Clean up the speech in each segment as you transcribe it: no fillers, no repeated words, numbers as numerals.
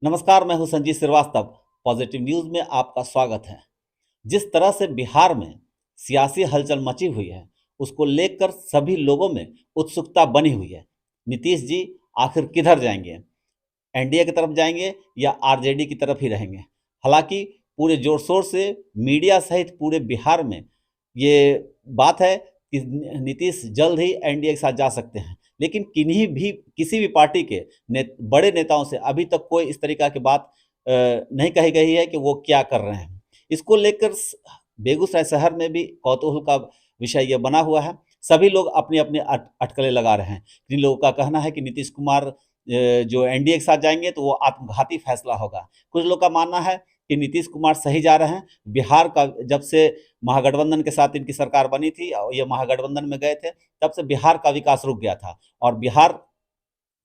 नमस्कार, मैं हूं संजीव श्रीवास्तव। पॉजिटिव न्यूज़ में आपका स्वागत है। जिस तरह से बिहार में सियासी हलचल मची हुई है, उसको लेकर सभी लोगों में उत्सुकता बनी हुई है। नीतीश जी आखिर किधर जाएंगे? एनडीए की तरफ जाएंगे या आरजेडी की तरफ ही रहेंगे? हालांकि पूरे जोर शोर से मीडिया सहित पूरे बिहार में ये बात है कि नीतीश जल्द ही एनडीए के साथ जा सकते हैं, लेकिन किसी भी पार्टी के बड़े नेताओं से अभी तक कोई इस तरीका की बात नहीं कही गई है कि वो क्या कर रहे हैं। इसको लेकर बेगूसराय शहर में भी कौतूहल का विषय ये बना हुआ है। सभी लोग अपनी अपनी अटकलें लगा रहे हैं। जिन लोगों का कहना है कि नीतीश कुमार जो एनडीए के साथ जाएंगे तो वो आत्मघाती फैसला होगा। कुछ लोग का मानना है कि नीतीश कुमार सही जा रहे हैं। बिहार का जब से महागठबंधन के साथ इनकी सरकार बनी थी और ये महागठबंधन में गए थे, तब से बिहार का विकास रुक गया था और बिहार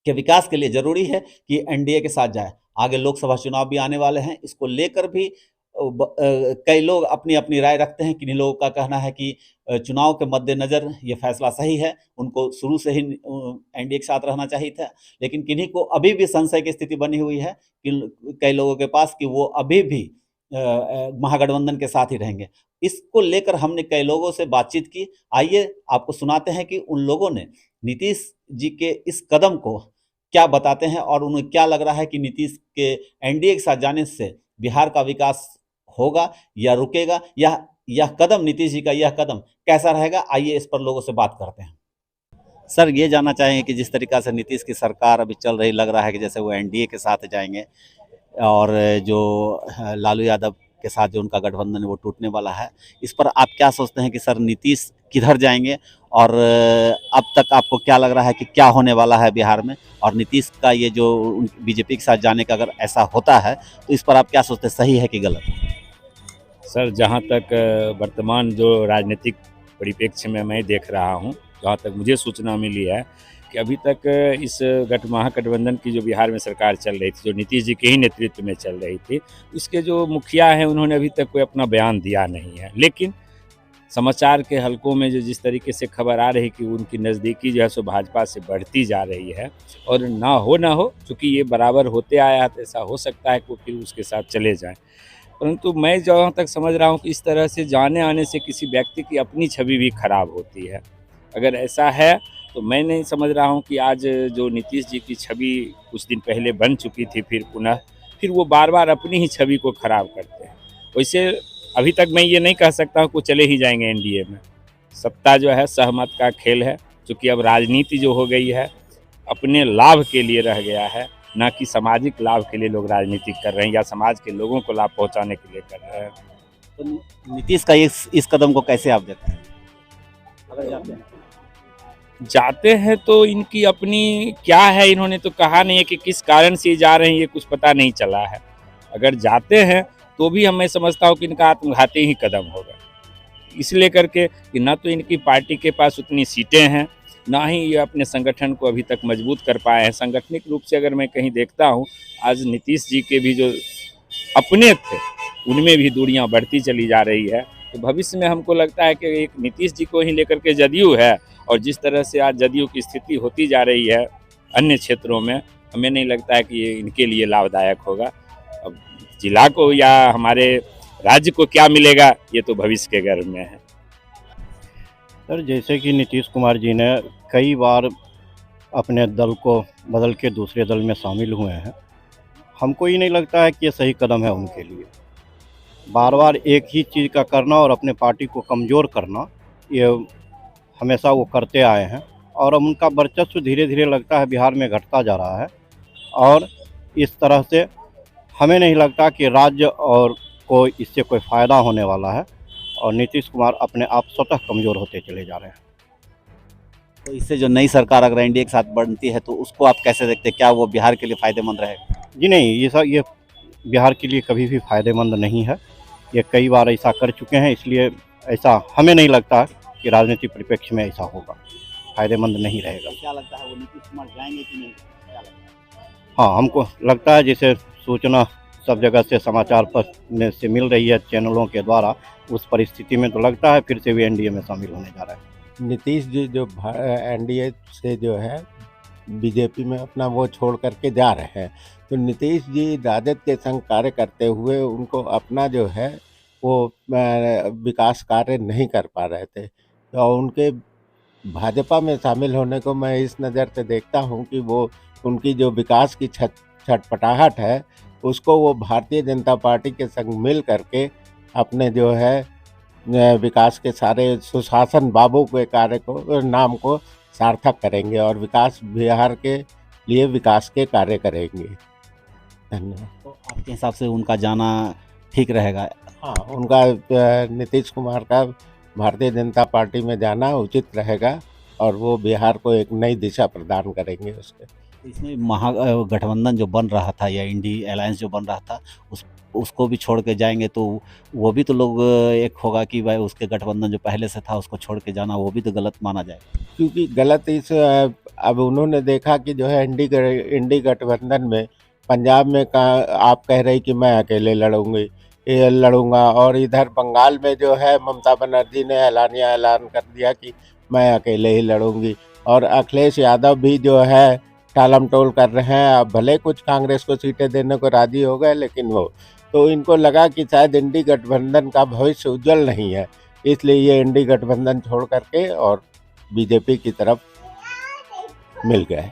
के विकास के लिए जरूरी है कि एनडीए के साथ जाए। आगे लोकसभा चुनाव भी आने वाले हैं, इसको लेकर भी कई लोग अपनी अपनी राय रखते हैं। किन्हीं लोगों का कहना है कि चुनाव के मद्देनज़र ये फैसला सही है, उनको शुरू से ही एनडीए के साथ रहना चाहिए था। लेकिन किन्हीं को अभी भी संशय की स्थिति बनी हुई है कि कई लोगों के पास कि वो अभी भी महागठबंधन के साथ ही रहेंगे। इसको लेकर हमने कई लोगों से बातचीत की। आइए आपको सुनाते हैं कि उन लोगों ने नीतीश जी के इस कदम को क्या बताते हैं और उन्हें क्या लग रहा है कि नीतीश के एनडीए के साथ जाने से बिहार का विकास होगा या रुकेगा, या यह कदम नीतीश जी का यह कदम कैसा रहेगा। आइए इस पर लोगों से बात करते हैं। सर, ये जानना चाहेंगे कि जिस तरीका से नीतीश की सरकार अभी चल रही, लग रहा है कि जैसे वो एनडीए के साथ जाएंगे और जो लालू यादव के साथ जो उनका गठबंधन है वो टूटने वाला है। इस पर आप क्या सोचते हैं कि सर नीतीश किधर जाएंगे और अब तक आपको क्या लग रहा है कि क्या होने वाला है बिहार में? और नीतीश का ये जो बीजेपी के साथ जाने का अगर ऐसा होता है तो इस पर आप क्या सोचते हैं, सही है कि गलत? सर, जहाँ तक वर्तमान जो राजनीतिक परिप्रेक्ष्य में मैं देख रहा हूँ, जहाँ तक मुझे सूचना मिली है कि अभी तक इस महागठबंधन की जो बिहार में सरकार चल रही थी, जो नीतीश जी के ही नेतृत्व में चल रही थी, उसके जो मुखिया हैं उन्होंने अभी तक कोई अपना बयान दिया नहीं है। लेकिन समाचार के हलकों में जो जिस तरीके से खबर आ रही कि उनकी नज़दीकी जो है सो भाजपा से बढ़ती जा रही है, और ना हो चूँकि ये बराबर होते आया है तो ऐसा हो सकता है कि वो फिर उसके साथ चले जाएँ। परंतु मैं जहाँ तक समझ रहा हूँ कि इस तरह से जाने आने से किसी व्यक्ति की अपनी छवि भी खराब होती है। अगर ऐसा है तो मैं नहीं समझ रहा हूँ कि आज जो नीतीश जी की छवि कुछ दिन पहले बन चुकी थी, फिर वो बार-बार अपनी ही छवि को खराब करते हैं। वैसे अभी तक मैं ये नहीं कह सकता हूँ कि वो चले ही जाएंगे एनडीए में। सत्ता जो है सहमत का खेल है, चूँकि अब राजनीति जो हो गई है अपने लाभ के लिए रह गया है, ना कि सामाजिक लाभ के लिए लोग राजनीति कर रहे हैं या समाज के लोगों को लाभ पहुंचाने के लिए कर रहे हैं। तो नीतीश का इस कदम को कैसे आप देखते हैं? अगर जाते हैं तो इनकी अपनी क्या है, इन्होंने तो कहा नहीं है कि किस कारण से जा रहे हैं, ये कुछ पता नहीं चला है। अगर जाते हैं तो भी मैं समझता हूँ कि इनका आत्मघाती ही कदम होगा, इसलिए करके कि ना तो इनकी पार्टी के पास उतनी सीटें हैं, ना ही ये अपने संगठन को अभी तक मजबूत कर पाए हैं। सांगठनिक रूप से अगर मैं कहीं देखता हूँ, आज नीतीश जी के भी जो अपने थे उनमें भी दूरियां बढ़ती चली जा रही है। तो भविष्य में हमको लगता है कि एक नीतीश जी को ही लेकर के जदयू है, और जिस तरह से आज जदयू की स्थिति होती जा रही है अन्य क्षेत्रों में, हमें नहीं लगता है कि ये इनके लिए लाभदायक होगा। अब जिला को या हमारे राज्य को क्या मिलेगा ये तो भविष्य के गर्भ में है। सर, जैसे कि नीतीश कुमार जी ने कई बार अपने दल को बदल के दूसरे दल में शामिल हुए हैं, हमको ये नहीं लगता है कि ये सही कदम है उनके लिए। बार बार एक ही चीज़ का करना और अपने पार्टी को कमज़ोर करना, ये हमेशा वो करते आए हैं, और अब उनका वर्चस्व धीरे धीरे लगता है बिहार में घटता जा रहा है। और इस तरह से हमें नहीं लगता कि राज्य और को इससे कोई फ़ायदा होने वाला है, और नीतीश कुमार अपने आप स्वतः कमज़ोर होते चले जा रहे हैं। तो इससे जो नई सरकार अगर एनडीए के साथ बनती है तो उसको आप कैसे देखते हैं? क्या वो बिहार के लिए फ़ायदेमंद रहेगा? जी नहीं, ये बिहार के लिए कभी भी फ़ायदेमंद नहीं है। ये कई बार ऐसा कर चुके हैं, इसलिए ऐसा हमें नहीं लगता कि राजनीतिक परिप्रेक्ष्य में ऐसा होगा, फ़ायदेमंद नहीं रहेगा। क्या लगता है वो नीतीश कुमार जाएंगे कि नहीं? क्या लगता है? हाँ, हमको लगता है जैसे सूचना सब जगह से समाचार पर में से मिल रही है चैनलों के द्वारा, उस परिस्थिति में तो लगता है फिर से भी एनडीए में शामिल होने जा रहा है। नीतीश जी जो एनडीए से जो है बीजेपी में अपना वो छोड़ करके जा रहे हैं, तो नीतीश जी राजद के संग कार्य करते हुए उनको अपना जो है वो विकास कार्य नहीं कर पा रहे थे, और उनके भाजपा में शामिल होने को मैं इस नज़र से देखता हूं कि वो उनकी जो विकास की छटपटाहट है उसको वो भारतीय जनता पार्टी के संग मिल करके अपने जो है विकास के सारे सुशासन बाबू के कार्य को नाम को सार्थक करेंगे और विकास बिहार के लिए विकास के कार्य करेंगे। धन्यवाद। तो आपके हिसाब से उनका जाना ठीक रहेगा? हाँ, उनका नीतीश कुमार का भारतीय जनता पार्टी में जाना उचित रहेगा और वो बिहार को एक नई दिशा प्रदान करेंगे उसके। इसमें महागठबंधन जो बन रहा था या इंडी अलायंस जो बन रहा था उसको भी छोड़ के जाएंगे तो वो भी तो लोग एक होगा कि भाई उसके गठबंधन जो पहले से था उसको छोड़ के जाना वो भी तो गलत माना जाएगा। क्योंकि गलत इस अब उन्होंने देखा कि जो है इंडी गठबंधन में पंजाब में आप कह रही कि मैं अकेले लड़ूंगा और इधर बंगाल में जो है ममता बनर्जी ने ऐलान कर दिया कि मैं अकेले ही लड़ूंगी, और अखिलेश यादव भी जो है टालम टोल कर रहे हैं। अब भले कुछ कांग्रेस को सीटें देने को राजी हो गए, लेकिन वो तो इनको लगा कि शायद इंडी गठबंधन का भविष्य उज्जवल नहीं है, इसलिए ये इंडी गठबंधन छोड़ करके और बीजेपी की तरफ मिल गए।